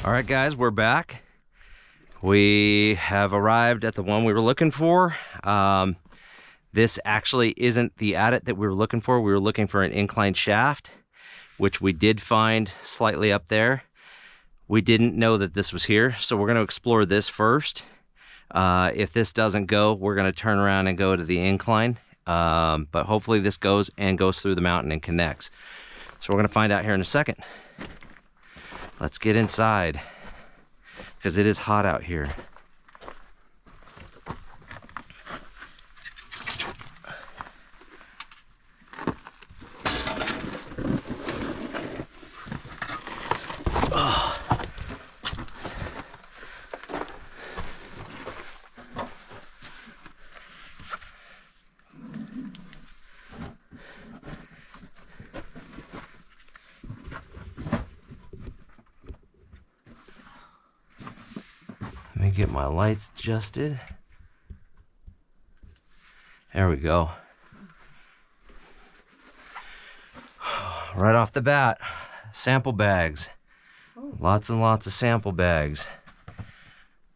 All right, guys, we're back. We have arrived at the one we were looking for. This actually isn't the adit that we were looking for. We were looking for an incline shaft, which we did find slightly up there. We didn't know that this was here, so we're going to explore this first. If this doesn't go, we're going to turn around and go to the incline. But hopefully this goes through the mountain and connects. So we're going to find out here in a second. Let's get inside, because it is hot out here. Let me get my lights adjusted. There we go. Right off the bat, sample bags. Lots and lots of sample bags.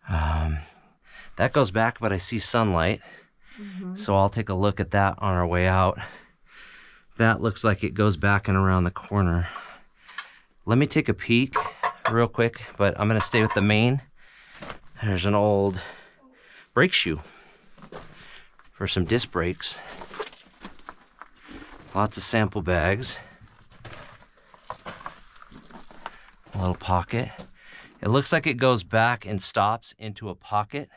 That goes back, but I see sunlight. So I'll take a look at that on our way out. That looks like it goes back and around the corner. Let me take a peek real quick, but I'm gonna stay with the main. There's an old brake shoe for some disc brakes. Lots of sample bags. A little pocket. It looks like it goes back and stops into a pocket.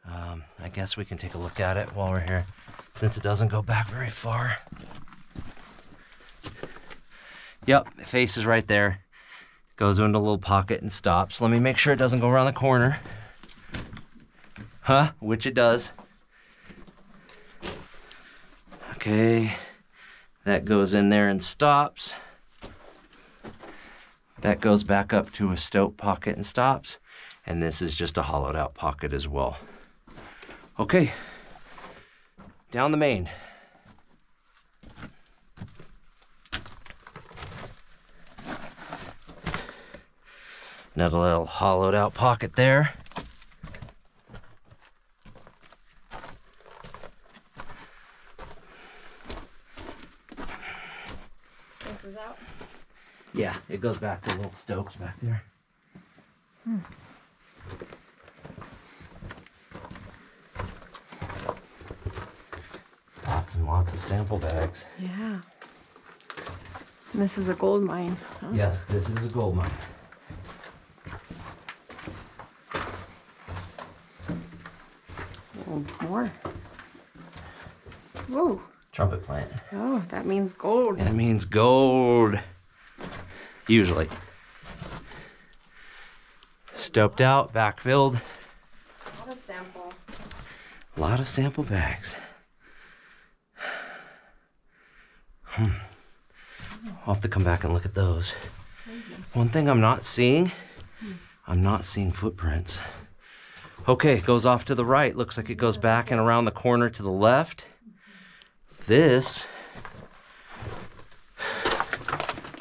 I guess we can take a look at it while we're here, since it doesn't go back very far. Yep, the face is right there. Goes into a little pocket and stops. Let me make sure it doesn't go around the corner. Which it does. Okay, that goes in there and stops. That goes back up to a stope pocket and stops. And this is just a hollowed out pocket as well. Okay, down the main. Another little hollowed out pocket there. This is out? Yeah, it goes back to little stokes back there. Lots and lots of sample bags. Yeah. And this is a gold mine. Huh? Yes, this is a gold mine. Oh, more. Whoa. Trumpet plant. Oh, that means gold. And it means gold. Usually. Stoped out, backfilled. A lot of sample. A lot of sample bags. I'll have to come back and look at those. One thing I'm not seeing, I'm not seeing footprints. Okay, it goes off to the right. Looks like it goes back and around the corner to the left. This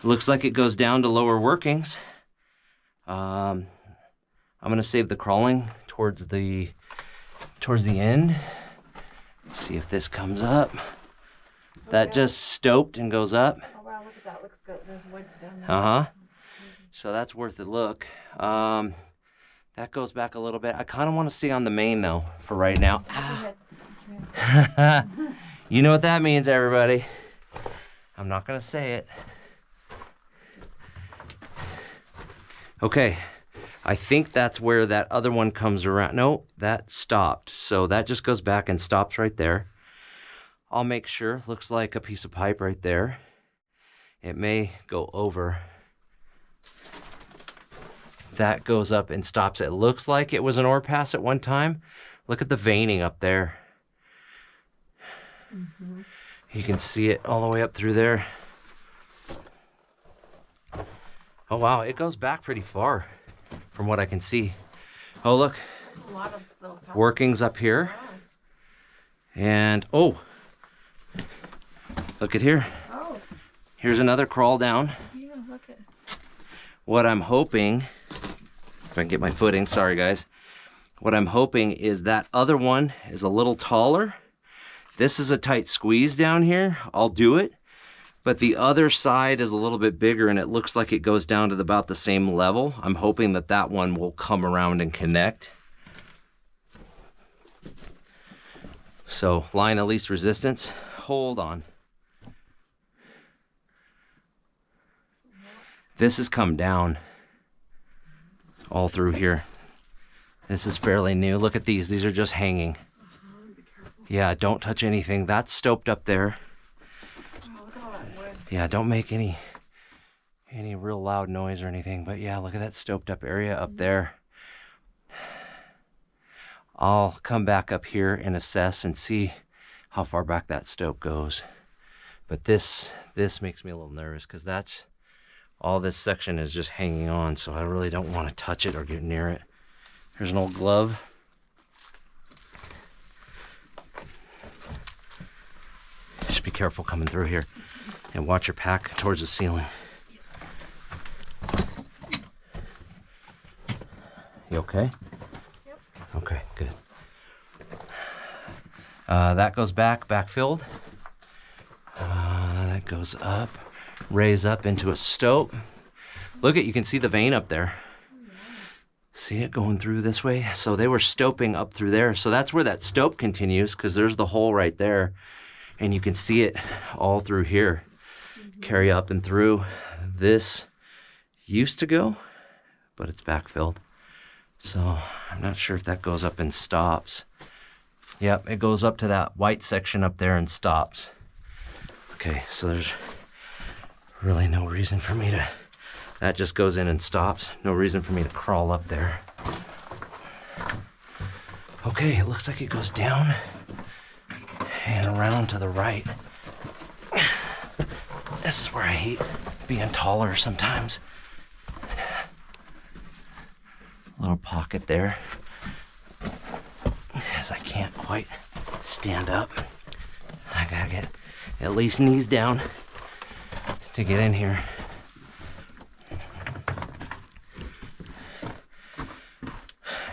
looks like it goes down to lower workings. I'm gonna save the crawling towards the end. See if this comes up. That just stoped and goes up. Oh wow, look at that. Looks good. There's wood down there. So that's worth a look. That goes back a little bit. I kind of want to stay on the main though for right now. You know what that means, everybody. I'm not gonna say it. Okay, I think that's where that other one comes around. No, that stopped. So that just goes back and stops right there. I'll make sure. Looks like a piece of pipe right there. It may go over. That goes up and stops. It looks like it was an ore pass at one time. Look at the veining up there. You can see it all the way up through there. Oh wow, it goes back pretty far from what I can see. Oh look, There's a lot of little workings up here. And oh, look at here. Oh, Here's another crawl down. yeah, look at. What I'm hoping If I can get my footing, sorry guys. What I'm hoping is that other one is a little taller. This is a tight squeeze down here. I'll do it. But the other side is a little bit bigger and it looks like it goes down to about the same level. I'm hoping that that one will come around and connect. So line of least resistance, hold on. This has come down all through here. This is fairly new. Look at these are just hanging. Yeah, don't touch anything. That's stoped up there. Yeah, don't make any real loud noise or anything, but yeah, look at that stoped up area up there. I'll come back up here and assess and see how far back that stope goes. But this makes me a little nervous because that's all this section is just hanging on, so I really don't want to touch it or get near it. Here's an old glove. Just be careful coming through here and watch your pack towards the ceiling. You okay? Yep. Okay, good. That goes back filled. That goes up, raise up into a stope. Look at, you can see the vein up there. See it going through this way? So they were stoping up through there. So that's where that stope continues, because there's the hole right there. And you can see it all through here. Carry up and through. This used to go, but it's backfilled. So I'm not sure if that goes up and stops. Yep, it goes up to that white section up there and stops. Okay, so there's really no reason for me to, that just goes in and stops. No reason for me to crawl up there. Okay, it looks like it goes down and around to the right. This is where I hate being taller sometimes. Little pocket there, as I can't quite stand up. I gotta get at least knees down to get in here.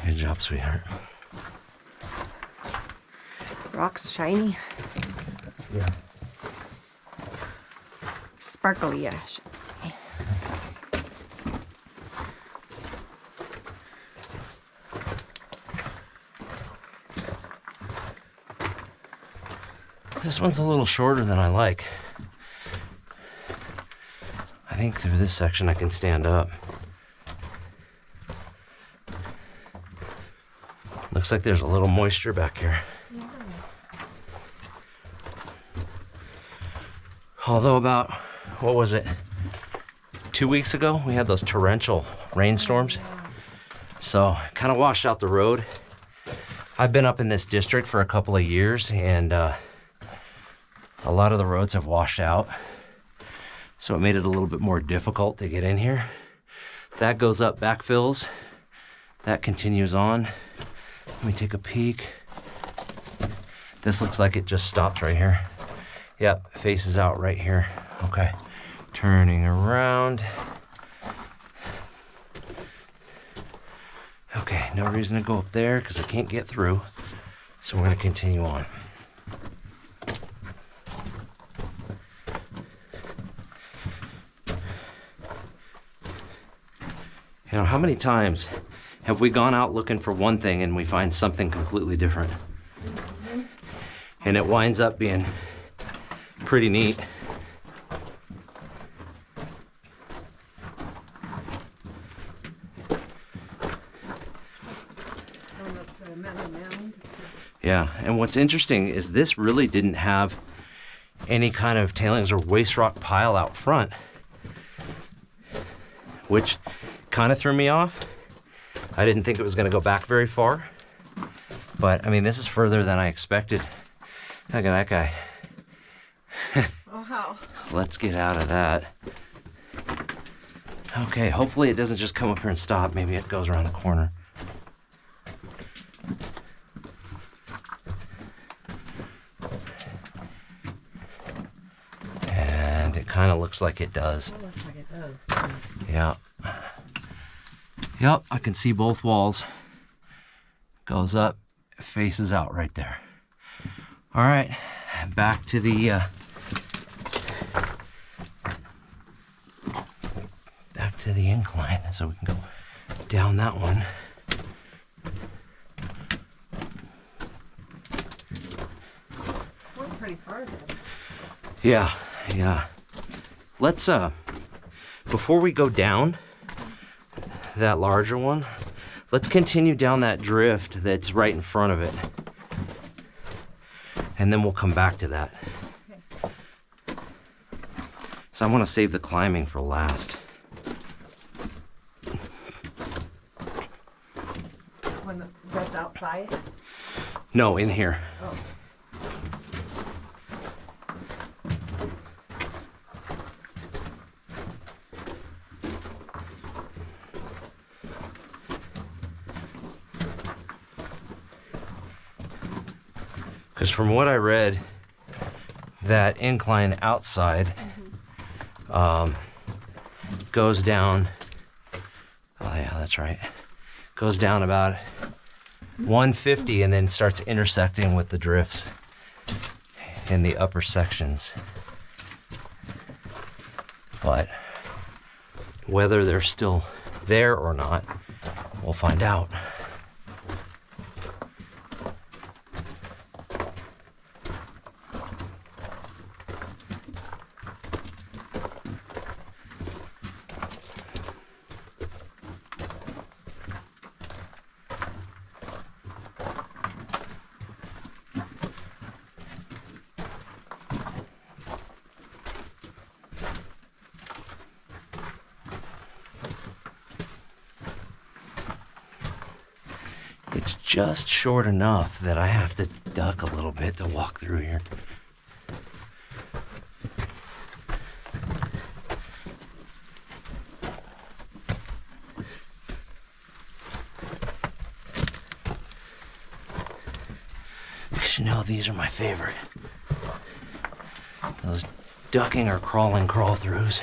Good job, sweetheart. Rock's shiny. Yeah. Sparkly, I should say. This one's a little shorter than I like. I think through this section I can stand up. Looks like there's a little moisture back here. Yeah. Although about, what was it, 2 weeks ago, we had those torrential rainstorms. So kind of washed out the road. I've been up in this district for a couple of years, and a lot of the roads have washed out. So it made it a little bit more difficult to get in here. That goes up, backfills. That continues on. Let me take a peek. This looks like it just stops right here. Yep, faces out right here. Okay, turning around. Okay, no reason to go up there because I can't get through. So we're gonna continue on. You know, how many times have we gone out looking for one thing and we find something completely different? Mm-hmm. And it winds up being pretty neat. Yeah, and what's interesting is this really didn't have any kind of tailings or waste rock pile out front, which kind of threw me off. I didn't think it was going to go back very far, but I mean, this is further than I expected. Look at that guy. Oh, how? Let's get out of that. Okay, hopefully it doesn't just come up here and stop. Maybe it goes around the corner. And it kind of looks like it does. It looks like it does. Yeah. Yep, I can see both walls. Goes up, faces out right there. All right, back to the incline, so we can go down that one. We're pretty far then. Yeah. Let's before we go down that larger one, let's continue down that drift that's right in front of it. And then we'll come back to that. Okay. So I want to save the climbing for last. When that's outside? No, in here. Oh. Because from what I read, that incline outside goes down, oh yeah, that's right, goes down about 150 and then starts intersecting with the drifts in the upper sections. But whether they're still there or not, we'll find out. It's just short enough that I have to duck a little bit to walk through here. Because you know, these are my favorite. Those ducking or crawling crawl-throughs.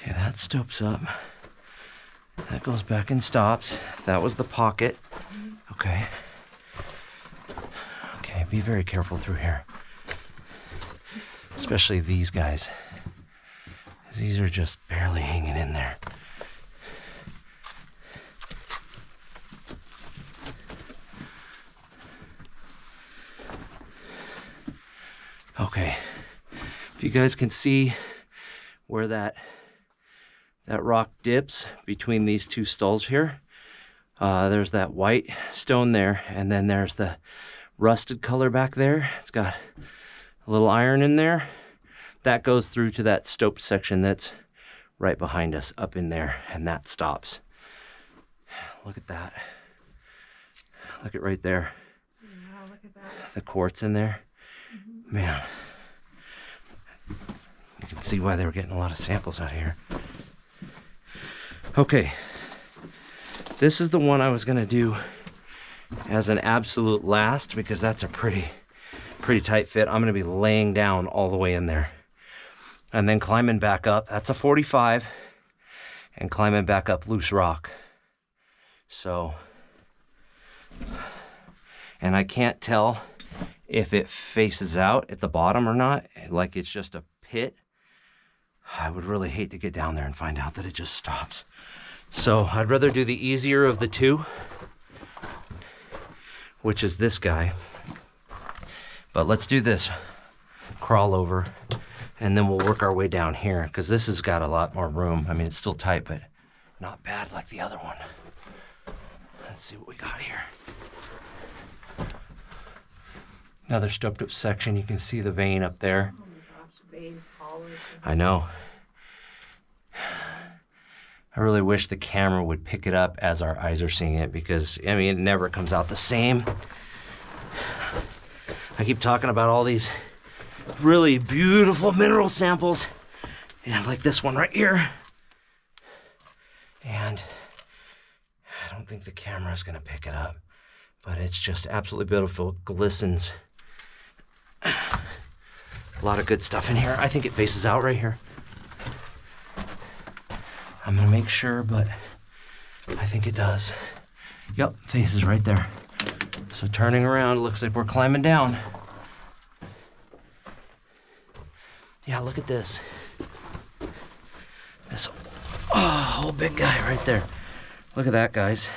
Okay, that stops up. That goes back and stops. That was the pocket. Okay. Okay, be very careful through here. Especially these guys. 'Cause these are just barely hanging in there. Okay. If you guys can see where that rock dips between these two stalls here, there's that white stone there, and then there's the rusted color back there. It's got a little iron in there. That goes through to that stoped section that's right behind us up in there, and that stops. Look at that. Look at right there. Wow, look at that. The quartz in there. Man, you can see why they were getting a lot of samples out of here. Okay, this is the one I was gonna do as an absolute last, because that's a pretty tight fit. I'm gonna be laying down all the way in there and then climbing back up. That's a 45, and climbing back up loose rock. So, and I can't tell if it faces out at the bottom or not, like it's just a pit. I would really hate to get down there and find out that it just stops. So I'd rather do the easier of the two, which is this guy. But let's do this crawl over, and then we'll work our way down here, because this has got a lot more room. I mean, it's still tight, but not bad like the other one. Let's see what we got here. Another stoped up section. You can see the vein up there. Oh my gosh, veins polished. I know. I really wish the camera would pick it up as our eyes are seeing it, because, I mean, it never comes out the same. I keep talking about all these really beautiful mineral samples, and like this one right here. And I don't think the camera's gonna pick it up, but it's just absolutely beautiful. It glistens. A lot of good stuff in here. I think it faces out right here. I'm gonna make sure, but I think it does. Yep, faces right there. So turning around, it looks like we're climbing down. Yeah, look at this. This whole big guy right there. Look at that, guys.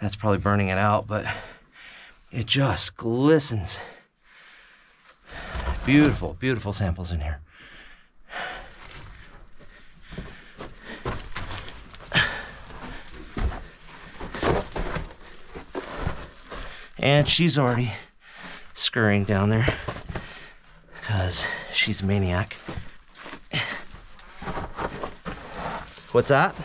That's probably burning it out, but it just glistens. Beautiful, beautiful samples in here. And she's already scurrying down there because she's a maniac. What's that?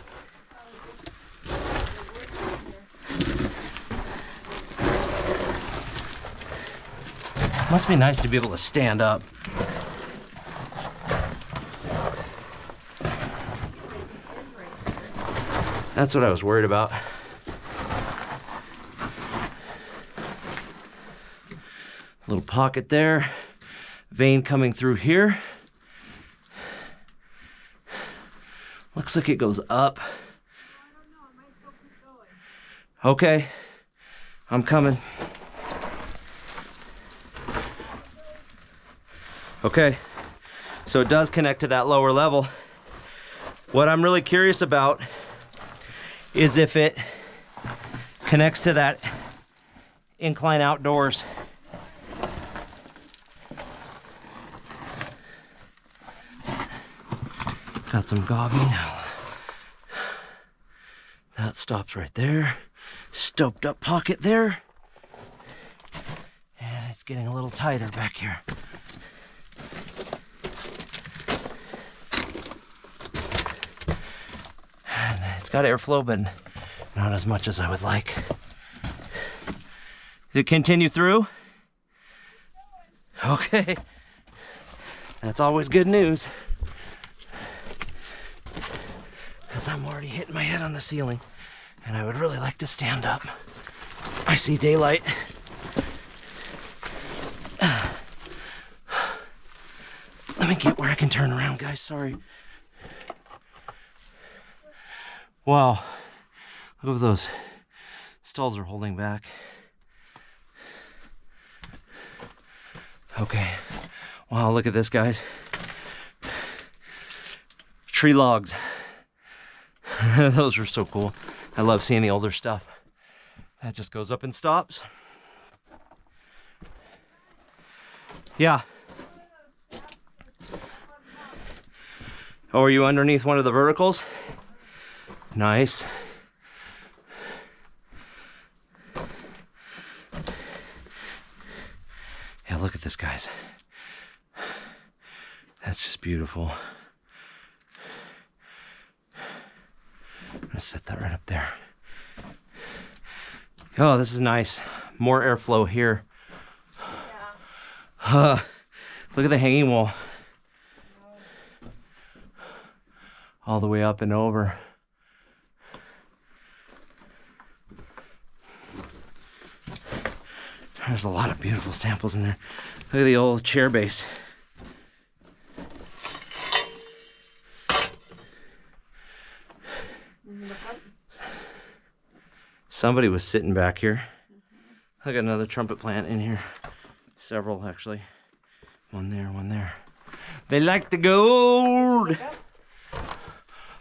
Must be nice to be able to stand up. That's what I was worried about. Little pocket there, vein coming through here. Looks like it goes up. Okay, I'm coming. Okay, so it does connect to that lower level. What I'm really curious about is if it connects to that incline outdoors. Got some gobbing. That stops right there. Stoped up pocket there. And it's getting a little tighter back here. And it's got airflow, but not as much as I would like. Did it continue through? Okay. That's always good news. Because I'm already hitting my head on the ceiling and I would really like to stand up. I see daylight. Let me get where I can turn around, guys. Sorry. Wow. Look at those stalls are holding back. Okay. Wow, look at this, guys. Tree logs. Those are so cool. I love seeing the older stuff. That just goes up and stops. Yeah. Oh, are you underneath one of the verticals? Nice. Yeah, look at this, guys. That's just beautiful. I'm gonna set that right up there. Oh, this is nice. More airflow here. Yeah. Look at the hanging wall. All the way up and over. There's a lot of beautiful samples in there. Look at the old chair base. Somebody was sitting back here. I got another trumpet plant in here. Several, actually. One there, one there. They like the gold.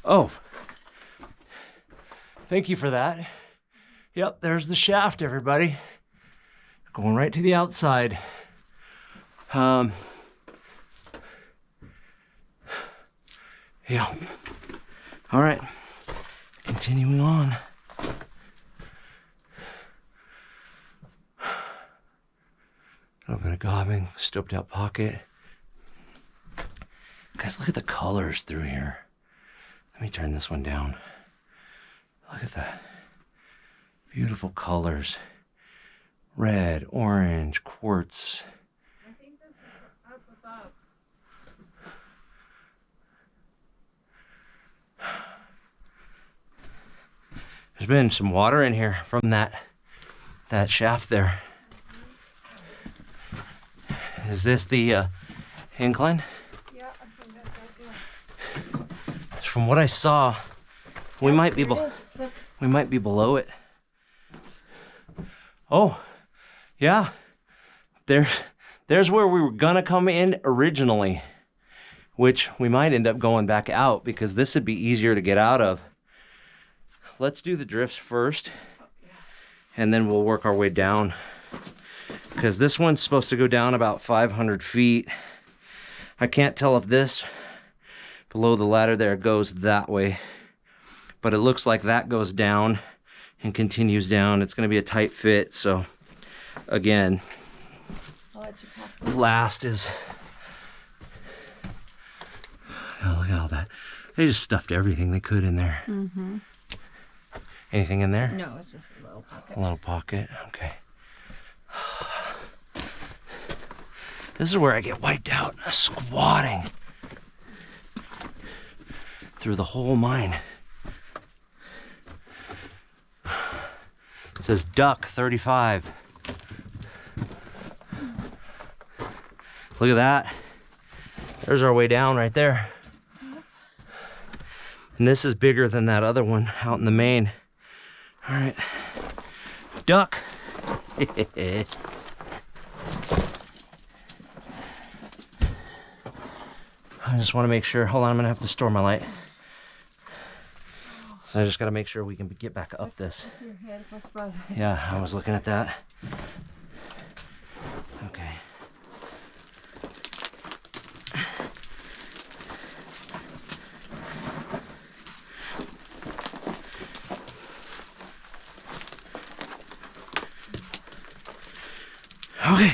Oh. Thank you for that. Yep, there's the shaft, everybody. Going right to the outside. Yeah. All right. Continuing on. A little bit of gobbing, stoped out pocket. Guys, look at the colors through here. Let me turn this one down. Look at that. Beautiful colors. Red, orange, quartz. I think this is up above. There's been some water in here from that shaft there. Is this the Incline? Yeah, I think that's ideal. From what I saw, we might be we might be below it. Oh, yeah. There's where we were gonna come in originally, which we might end up going back out because this would be easier to get out of. Let's do the drifts first, and then we'll work our way down. Because this one's supposed to go down about 500 feet. I can't tell if this below the ladder there goes that way, but it looks like that goes down and continues down. It's going to be a tight fit, so again, I'll let you pass me. last is, oh, look at all that. They just stuffed everything they could in there. Mm-hmm. Anything in there? No, it's just a little pocket. A little pocket, okay. This is where I get wiped out, squatting through the whole mine. It says duck 35. Look at that. There's our way down right there. And this is bigger than that other one out in the main. All right, duck. I just want to make sure, hold on, I'm gonna have to store my light. So I just gotta make sure we can get back up this. Your head, what's above it? Yeah, I was looking at that. Okay. Okay,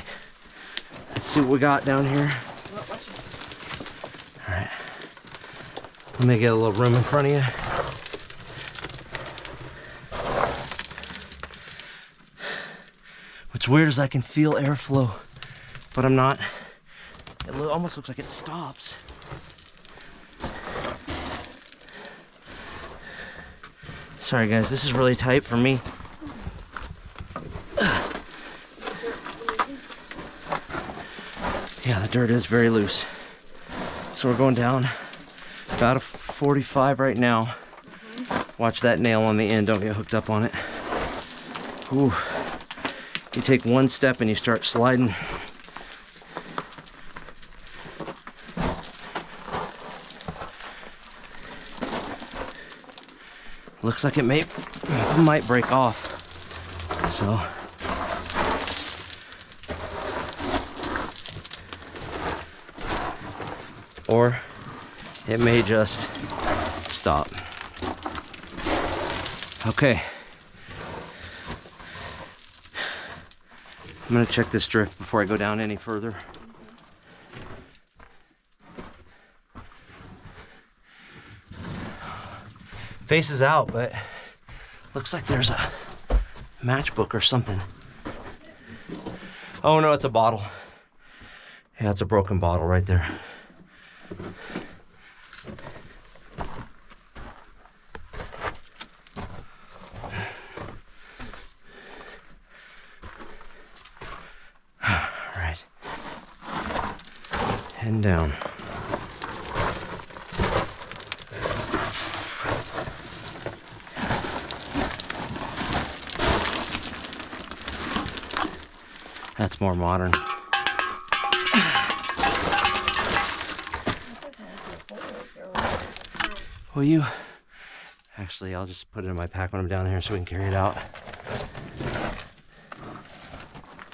let's see what we got down here. All right, let me get a little room in front of you. What's weird is I can feel airflow, but I'm not, it almost looks like it stops. Sorry guys, this is really tight for me. Yeah, the dirt is very loose. So we're going down about a 45 right now. Watch that nail on the end, don't get hooked up on it. Ooh. You take one step and you start sliding. Looks like it might break off. So or it may just stop. Okay. I'm gonna check this drift before I go down any further. Faces out, but looks like there's a matchbook or something. Oh no, it's a bottle. Yeah, it's a broken bottle right there. All right. Heading down. That's more modern. Will you? Actually, I'll just put it in my pack when I'm down there so we can carry it out.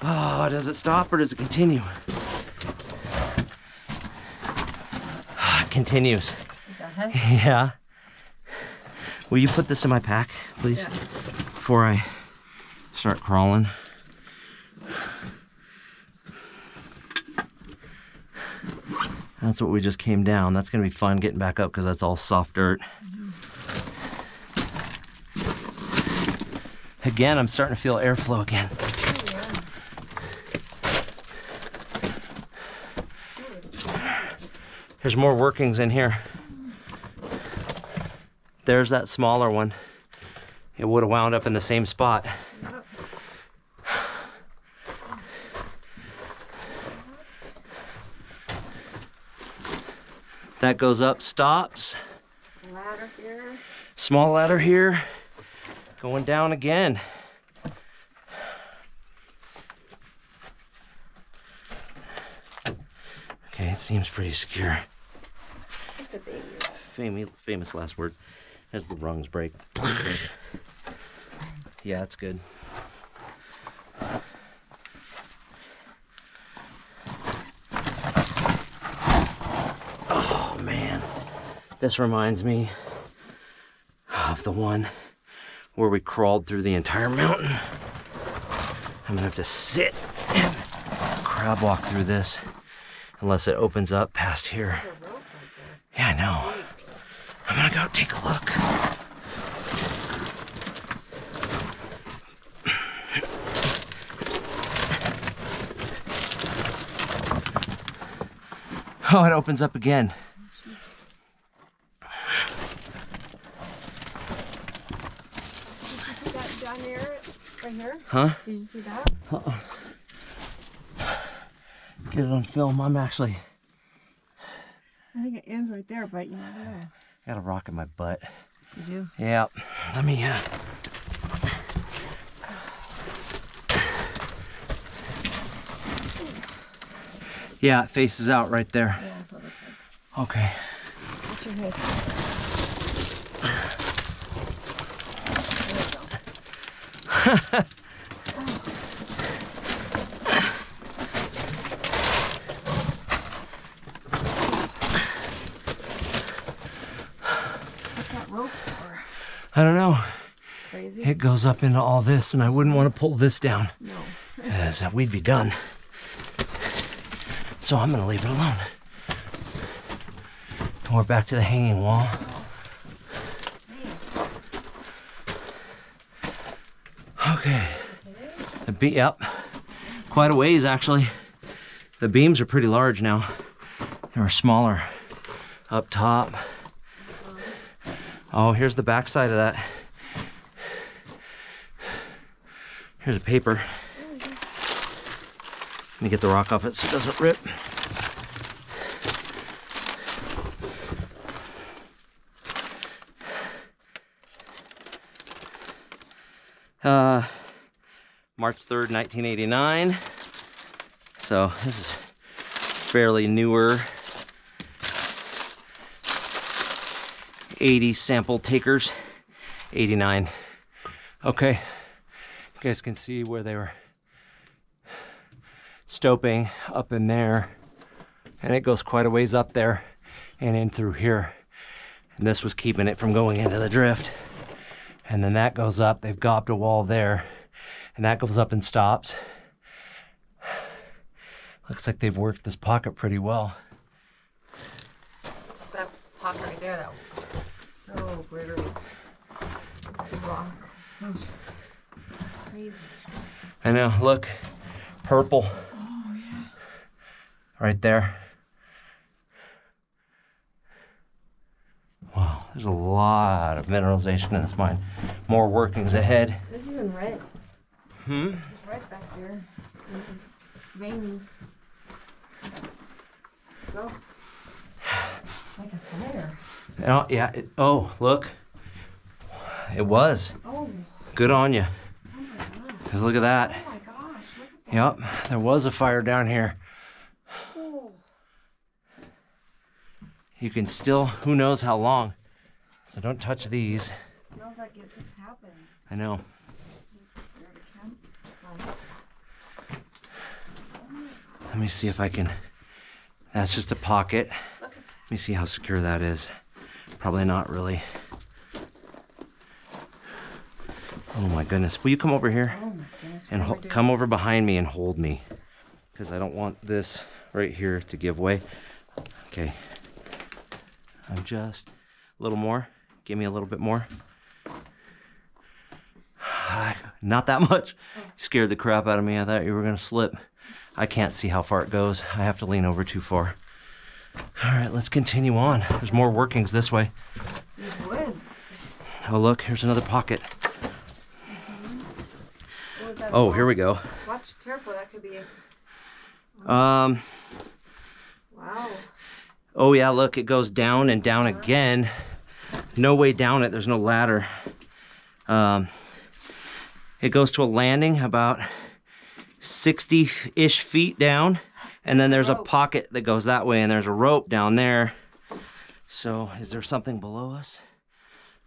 Oh, does it stop or does it continue? It continues. Yeah. Will you put this in my pack, please? Yeah. Before I start crawling. That's what we just came down. That's gonna be fun getting back up because that's all soft dirt. Again, I'm starting to feel airflow again. There's more workings in here. There's that smaller one. It would have wound up in the same spot. That goes up, stops. There's a ladder here. Small ladder here. Going down again. Okay, it seems pretty secure. It's a baby. Famous last word as the rungs break. Yeah, it's good. Oh man, this reminds me of the one where we crawled through the entire mountain. I'm gonna have to sit and crab walk through this unless it opens up past here. Yeah, I know. I'm gonna go take a look. Oh, it opens up again. Did you see that down there, right here? Huh? Did you see that? Uh-oh. Get it on film. I'm actually I think it ends right there, but you never know. got a rock in my butt. You do? Yeah. Let me Yeah, it faces out right there. Yeah, that's what it looks like. Okay. Watch your head. There you go. What's that rope for? I don't know. It's crazy. It goes up into all this, and I wouldn't want to pull this down, No. as we'd be done. So I'm gonna leave it alone. And we're back to the hanging wall. Okay. Yep. Quite a ways actually. The beams are pretty large now. They were smaller up top. Oh, here's the back side of that. Here's a paper. Let me get the rock off it so it doesn't rip. March 3rd, 1989. So this is fairly newer 80 sample takers. 89. Okay, you guys can see where they were stoping up in there, and it goes quite a ways up there and in through here, and this was keeping it from going into the drift. And then that goes up, they've gobbed a wall there, and that goes up and stops. Looks like they've worked this pocket pretty well. It's that pocket right there that was so glittery. The rock, so crazy. I know, look, purple. Oh yeah. Right there. Wow, there's a lot of mineralization in this mine. More workings ahead. There's even red. Hmm? There's red back there. Veiny. Smells like a fire. Oh, yeah. Oh, look. It was. Oh. Good on you. Oh my gosh. Because look at that. Oh my gosh. Look at that. Yep, there was a fire down here. Oh. You can still, who knows how long. So don't touch these. Smells like it just happened. I know. Let me see if I can, that's just a pocket. Let me see how secure that is. Probably not really. Oh my goodness. Will you come over here? Oh my goodness. And come over behind me and hold me. Because I don't want this right here to give way. Okay. I'm just a little more. Give me a little bit more. Not that much. Scared the crap out of me. I thought you were going to slip. I can't see how far it goes. I have to lean over too far. All right, let's continue on. There's more workings this way. There's wood. Oh, look, here's another pocket. What was that? Oh, here we go. Watch, careful. That could be. Um, Wow. Oh yeah, look, it goes down and down again. No way down it, there's no ladder. It goes to a landing about 60-ish feet down, and then there's a pocket that goes that way, and there's a rope down there. So is there something below us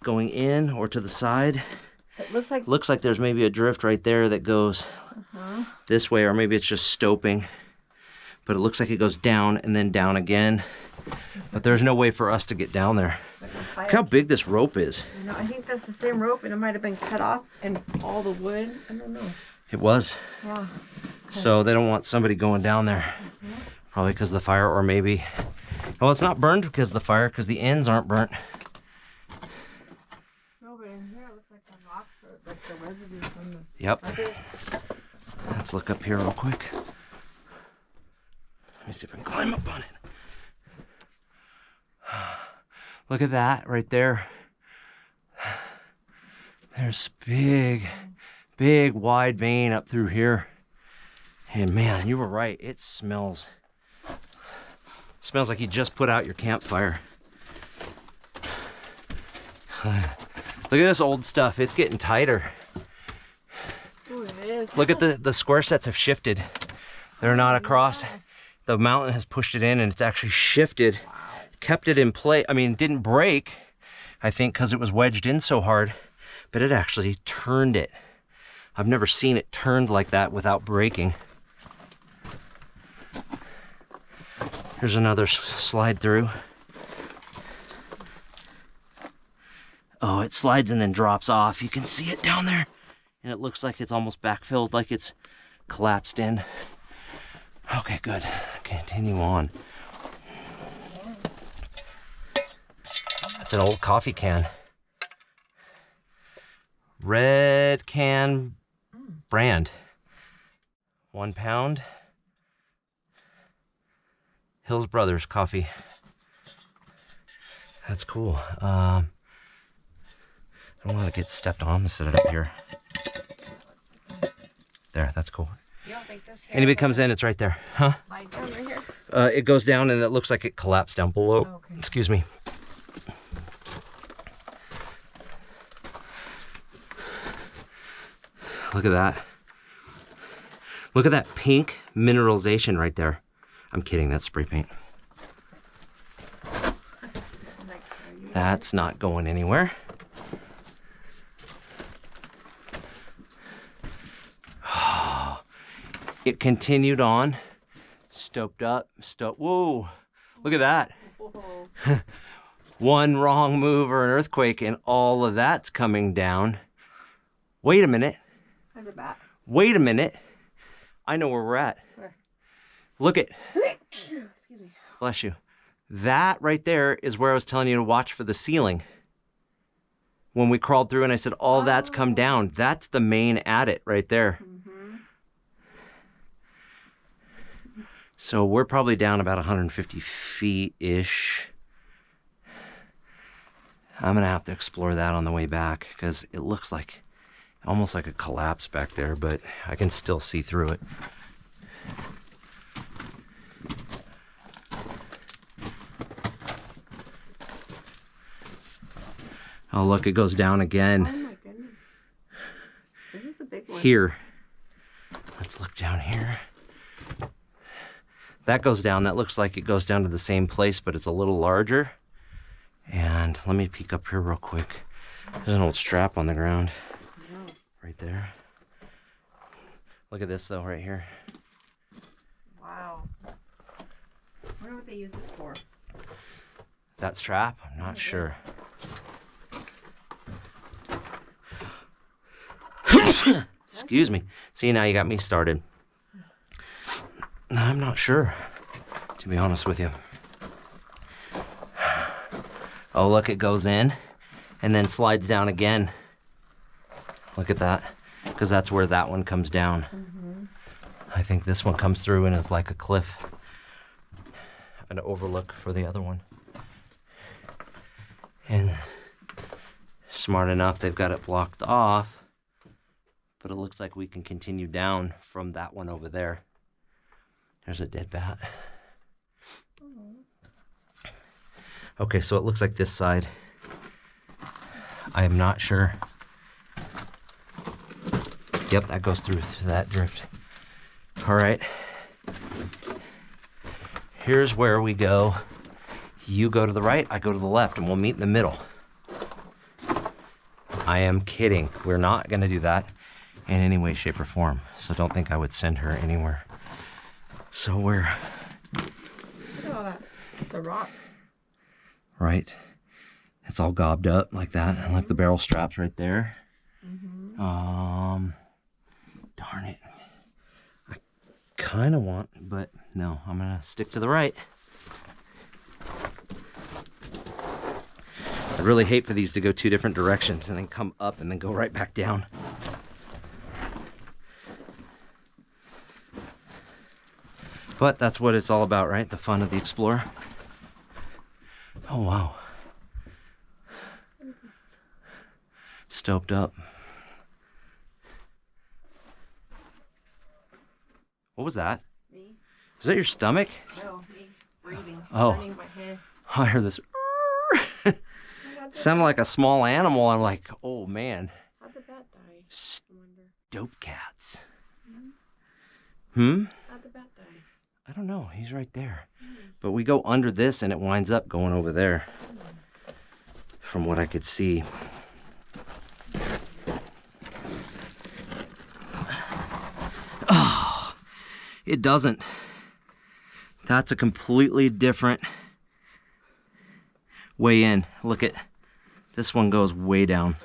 going in or to the side? It looks like there's maybe a drift right there that goes this way, or maybe it's just stoping. But it looks like it goes down and then down again. But there's no way for us to get down there. Look how big this rope is. You know, I think that's the same rope, and it might have been cut off, and all the wood. I don't know. It was. Yeah. So they don't want somebody going down there. Probably because of the fire, or maybe... Well, it's not burned because of the fire, because the ends aren't burnt. No, but in here it looks like the rocks or like the residue from the... Yep. Let's look up here real quick. Let me see if I can climb up on it. Look at that right there. There's big, wide vein up through here. And man, you were right. It smells like you just put out your campfire. Look at this old stuff. It's getting tighter. Ooh, it is. Look at the square sets have shifted. They're not across. The mountain has pushed it in, and it's actually shifted. Wow. Kept it in place. I mean, it didn't break, I think, because it was wedged in so hard, but it actually turned it. I've never seen it turned like that without breaking. Here's another slide through. Oh, it slides and then drops off. You can see it down there, and it looks like it's almost backfilled, like it's collapsed in. Okay, good. Continue on. That's an old coffee can. Red Can brand. 1 pound. Hills Brothers coffee. That's cool. I don't want to get stepped on. I'm gonna set it up here. There, that's cool. You don't think this here Anybody comes in, it's right there. Huh? slide down right here? It goes down and it looks like it collapsed down below. Okay. Excuse me. Look at that. Look at that pink mineralization right there. I'm kidding, that's spray paint. That's not going anywhere. It continued on, stoped up, whoa, look at that. One wrong move or an earthquake and all of that's coming down. Wait a minute. How's it back? Wait a minute. I know where we're at. Where? Look at, Excuse me. bless you. That right there is where I was telling you to watch for the ceiling. When we crawled through and I said, all that's come down. That's the main adit right there. So we're probably down about 150 feet-ish. I'm gonna have to explore that on the way back because it looks like almost like a collapse back there, but I can still see through it. Oh, look, it goes down again. Oh my goodness. This is the big one. Here. Let's look down here. That goes down. That looks like it goes down to the same place, but it's a little larger. And let me peek up here real quick. There's an old strap on the ground. Right there. Look at this though, right here. Wow. I wonder what they use this for. That strap? I'm not sure. Excuse me. See, now you got me started. I'm not sure, to be honest with you. Oh, look, it goes in and then slides down again. Look at that, because that's where that one comes down. I think this one comes through and is like a cliff, an overlook for the other one. And smart enough, they've got it blocked off, but it looks like we can continue down from that one over there. There's a dead bat. Okay, so it looks like this side. I am not sure. Yep, that goes through that drift. All right. Here's where we go. You go to the right, I go to the left, and we'll meet in the middle. I am kidding. We're not gonna do that in any way, shape, or form. So don't think I would send her anywhere. So we're... Look at all that. The rock. Right. It's all gobbed up like that. And like the barrel straps right there. Darn it. I kind of want, but no, I'm gonna stick to the right. I'd really hate for these to go two different directions and then come up and then go right back down. But that's what it's all about, right? The fun of the Explorer. Oh, wow. Stoked up. What was that? Me? Is that your stomach? No, me breathing. Oh. Turning my head. I heard this. Sounded like a small animal. I'm like, oh man. How'd the bat die? I wonder. Dope cats. How'd the bat die? I don't know. He's right there. But we go under this and it winds up going over there. From what I could see. Oh, it doesn't. That's a completely different way in. Look at this one goes way down.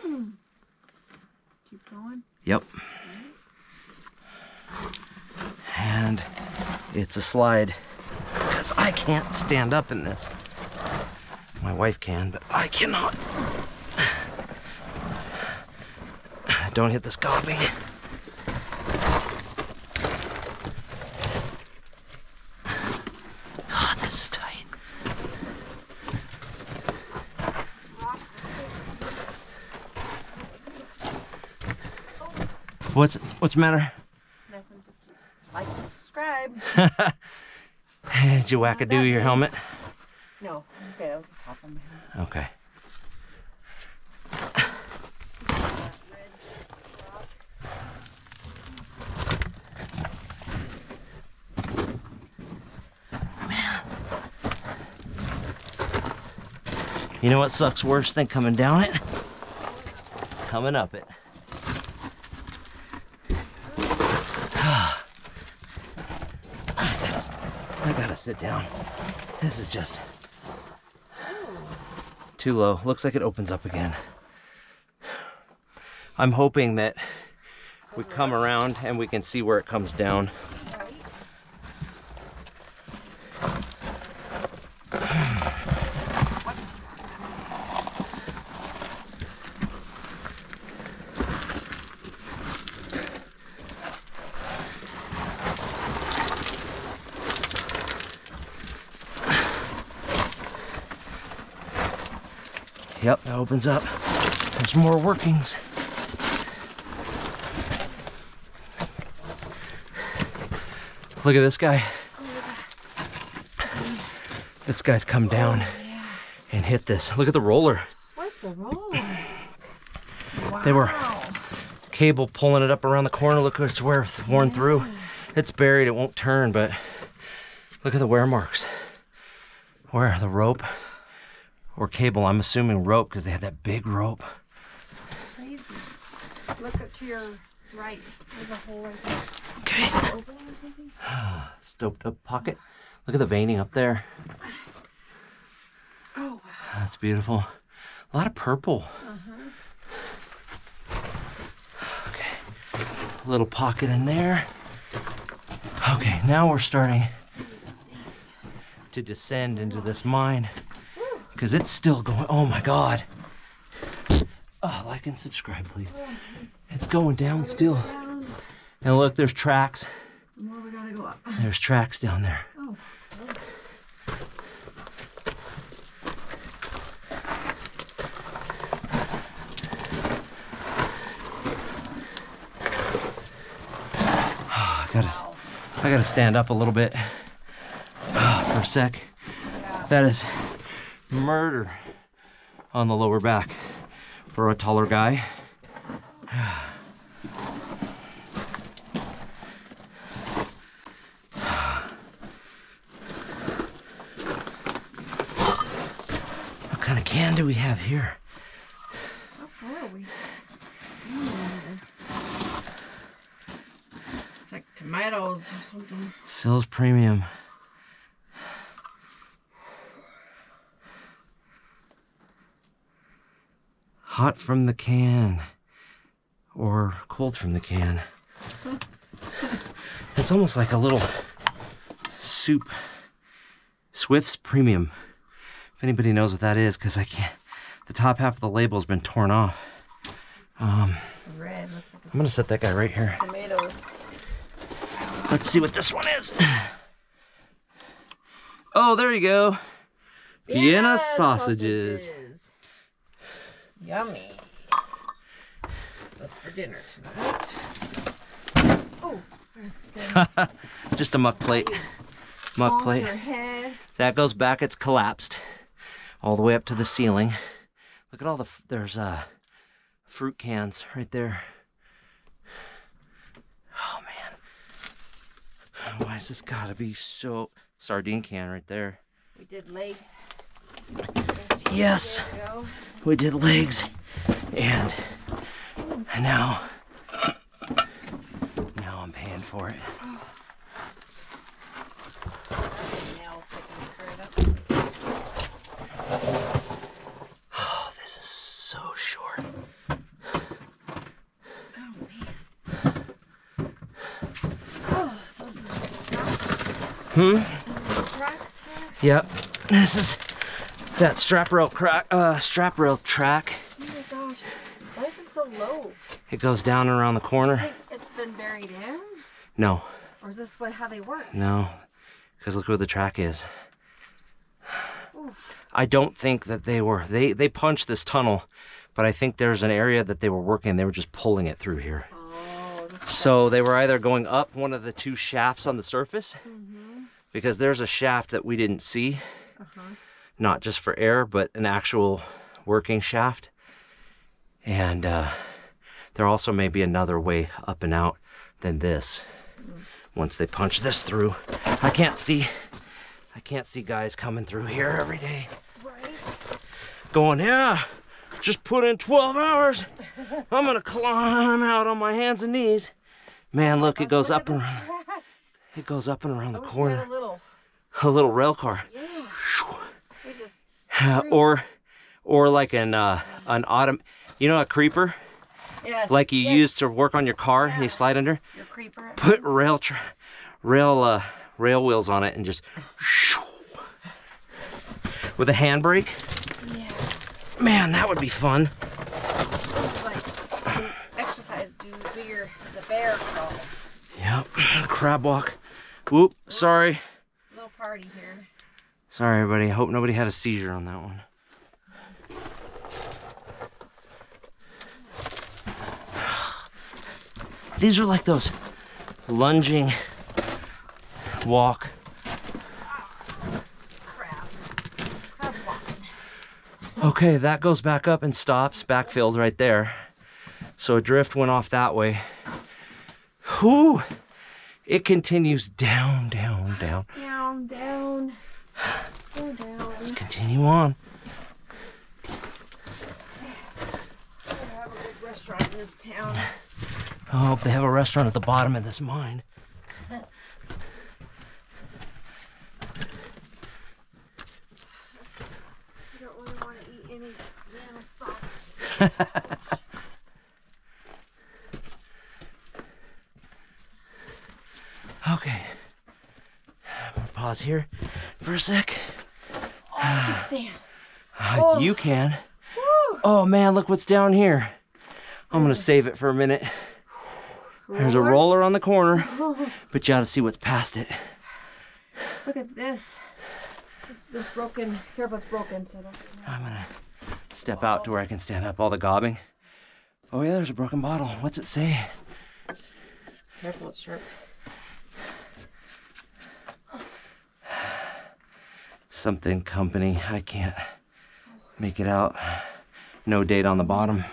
Keep going. Yep. And it's a slide because I can't stand up in this. My wife can, but I cannot. Don't hit this gobbing. Oh, this is tight. What's the matter? Nothing. Just like and subscribe. Did you wackadoo your helmet? No, okay, that was the top of my head. Okay. Man. You know what sucks worse than coming down it? Coming up it. I gotta sit down. This is just too low. Looks like it opens up again. I'm hoping that we come around and we can see where it comes down. Yep, that opens up. There's more workings. Look at this guy. This guy's come down and hit this. Look at the roller. What's the roller? Wow. They were cable pulling it up around the corner. Look where it's worn through. It's buried, it won't turn, but look at the wear marks. Where the rope or cable, I'm assuming rope because they had that big rope. Crazy. Look up to your right. There's a hole right there. Okay. Opening or something? Stoped up pocket. Look at the veining up there. Oh, wow. That's beautiful. A lot of purple. Okay. A little pocket in there. Okay, now we're starting to descend into this mine because it's still going. Oh my God. Oh, like and subscribe, please. It's going down still. And look, there's tracks. More we gotta go up. There's tracks down there. Oh. I gotta stand up a little bit for a sec. That is murder on the lower back for a taller guy. What kind of can do we have here? How far are we? It's like tomatoes or something. Sills Premium. Hot from the can or cold from the can. It's almost like a little soup. Swift's Premium. If anybody knows what that is, because I can't. The top half of the label's been torn off. Red looks like I'm gonna set that guy right here. tomatoes. Let's see what this one is. Oh, there you go. Vienna Yes, sausages. Yummy. So it's for dinner tonight. Oh, that's good. Just a muck plate. Muck Hold plate. your head. That goes back. It's collapsed all the way up to the ceiling. Look at all the there's fruit cans right there. Oh man, why is this gotta be so sardine can right there? We did legs. Yes, There we go. we did legs, and now I'm paying for it. Nails sticking straight up. Oh, this is so short. Oh man. Oh, so this is tracks here. Yep, this is that strap rail track. Oh my gosh. Why is it so low? It goes down and around the corner. I think it's been buried in? No, Or is this how they work? no, because look where the track is. Oof. I don't think that they punched this tunnel, but I think there's an area that they were working. They were just pulling it through here. Oh, this is So they were either going up one of the two shafts on the surface, because there's a shaft that we didn't see, not just for air, but an actual working shaft. And there also may be another way up and out than this. Once they punch this through, I can't see guys coming through here every day right. going, yeah, just put in 12 hours. I'm gonna climb out on my hands and knees. Man, look, it goes up and around. It goes up and around the corner. A little rail car. Yeah. We just Or like an autumn, a creeper, yes. like you use to work on your car and you slide under. Your creeper. Put rail wheels on it and just with a handbrake. Yeah. Man, that would be fun. Like exercise do the bear crawls. Yep, crab walk. Whoop, sorry. Little party here. Sorry, everybody. I hope nobody had a seizure on that one. These are like those lunging walk. Crab walking. Okay, that goes back up and stops, backfilled right there. So a drift went off that way. Whew! It continues down, down, down. Down, down. Go down. Let's continue on. Gotta have a good restaurant in this town. I hope they have a restaurant at the bottom of this mine. You don't really want to eat any Vienna sausage. Okay. I'm gonna pause here for a sec. Oh, I can stand. You can. Woo! Oh man, look what's down here. I'm gonna save it for a minute. There's a roller on the corner, but you gotta see what's past it. Look at this. This broken. Careful, it's broken. So don't. I'm gonna step out to where I can stand up. All the gobbing. Oh yeah, there's a broken bottle. What's it say? Careful, it's sharp. Something company. I can't. make it out. No date on the bottom.